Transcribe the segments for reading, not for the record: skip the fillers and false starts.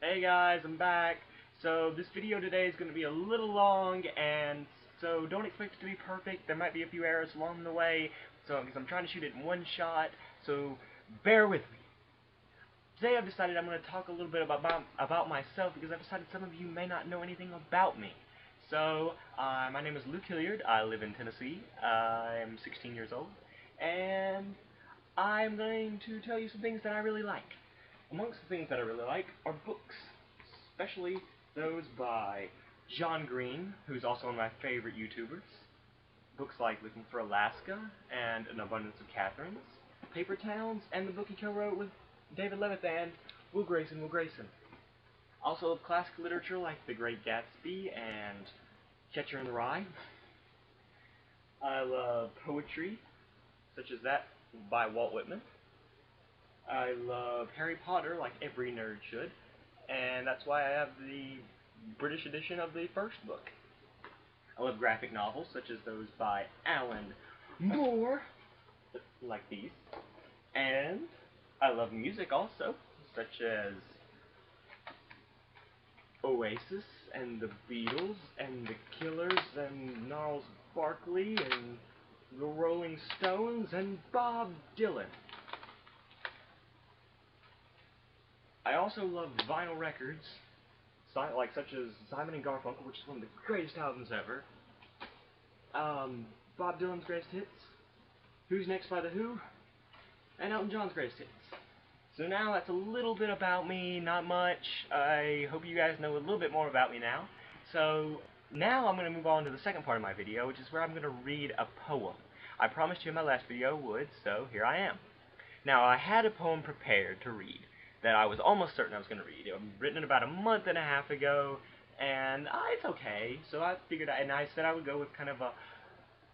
Hey guys, I'm back. So this video today is going to be a little long, and so don't expect it to be perfect. There might be a few errors along the way, because I'm trying to shoot it in one shot, so bear with me. Today I've decided I'm going to talk a little bit about myself, because I've decided some of you may not know anything about me. So, my name is Luke Hilliard. I live in Tennessee. I'm 16 years old, and I'm going to tell you some things that I really like. Amongst the things that I really like are books, especially those by John Green, who's also one of my favorite YouTubers. Books like Looking for Alaska and An Abundance of Catherines, Paper Towns, and the book he co-wrote with David Levithan, Will Grayson, Will Grayson. Also love classic literature like The Great Gatsby and Catcher in the Rye. I love poetry, such as that by Walt Whitman. I love Harry Potter like every nerd should, and that's why I have the British edition of the first book. I love graphic novels such as those by Alan Moore, like these, and I love music also, such as Oasis and the Beatles and the Killers and Gnarls Barkley and the Rolling Stones and Bob Dylan. I also love vinyl records, such as Simon and Garfunkel, which is one of the greatest albums ever. Bob Dylan's greatest hits, Who's Next by The Who, and Elton John's greatest hits. So now that's a little bit about me, not much. I hope you guys know a little bit more about me now. So now I'm going to move on to the second part of my video, which is where I'm going to read a poem. I promised you in my last video I would, so here I am. Now I had a poem prepared to read that I was almost certain I was going to read. It was written about a month and a half ago, and it's okay. So I figured, and I said I would go with kind of a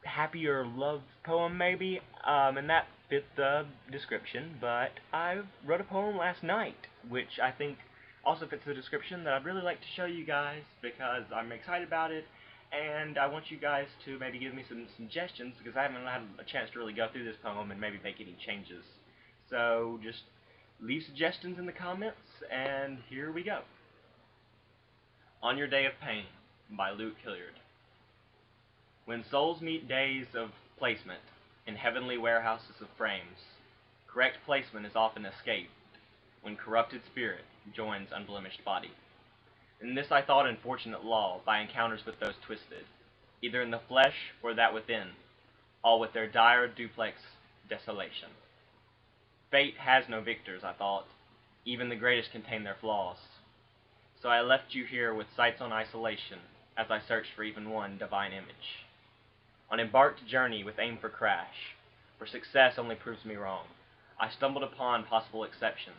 happier love poem maybe, and that fit the description, but I wrote a poem last night, which I think also fits the description, that I'd really like to show you guys, because I'm excited about it, and I want you guys to maybe give me some suggestions, because I haven't had a chance to really go through this poem and maybe make any changes. So just leave suggestions in the comments, and here we go. On Your Day of Pain by Luke Hilliard. When souls meet days of placement in heavenly warehouses of frames, correct placement is often escaped when corrupted spirit joins unblemished body. In this I thought unfortunate law by encounters with those twisted, either in the flesh or that within, all with their dire duplex desolation. Fate has no victors, I thought. Even the greatest contain their flaws. So I left you here with sights on isolation, as I searched for even one divine image. On embarked journey with aim for crash, where success only proves me wrong, I stumbled upon possible exceptions,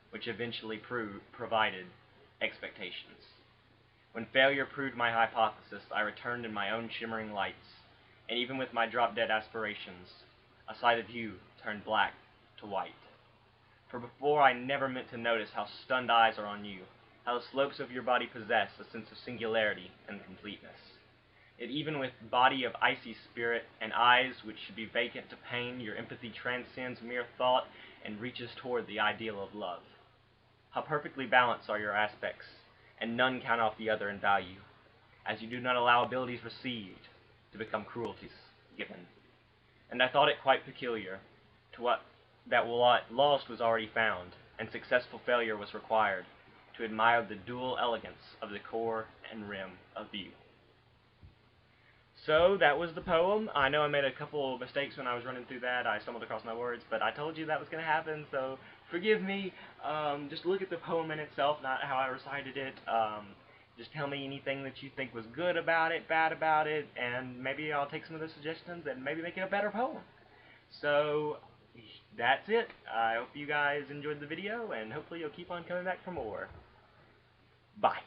which eventually provided expectations. When failure proved my hypothesis, I returned in my own shimmering lights, and even with my drop-dead aspirations, a sight of you turned black to white. For before I never meant to notice how stunned eyes are on you, how the slopes of your body possess a sense of singularity and completeness. Yet even with body of icy spirit and eyes which should be vacant to pain, your empathy transcends mere thought and reaches toward the ideal of love. How perfectly balanced are your aspects, and none count off the other in value, as you do not allow abilities received to become cruelties given. And I thought it quite peculiar to what lost was already found, and successful failure was required, to admire the dual elegance of the core and rim of view. So that was the poem. I know I made a couple of mistakes when I was running through that. I stumbled across my words, but I told you that was going to happen, so forgive me. Just look at the poem in itself, not how I recited it. Just tell me anything that you think was good about it, bad about it, and maybe I'll take some of the suggestions and maybe make it a better poem. So that's it. I hope you guys enjoyed the video, and hopefully you'll keep on coming back for more. Bye.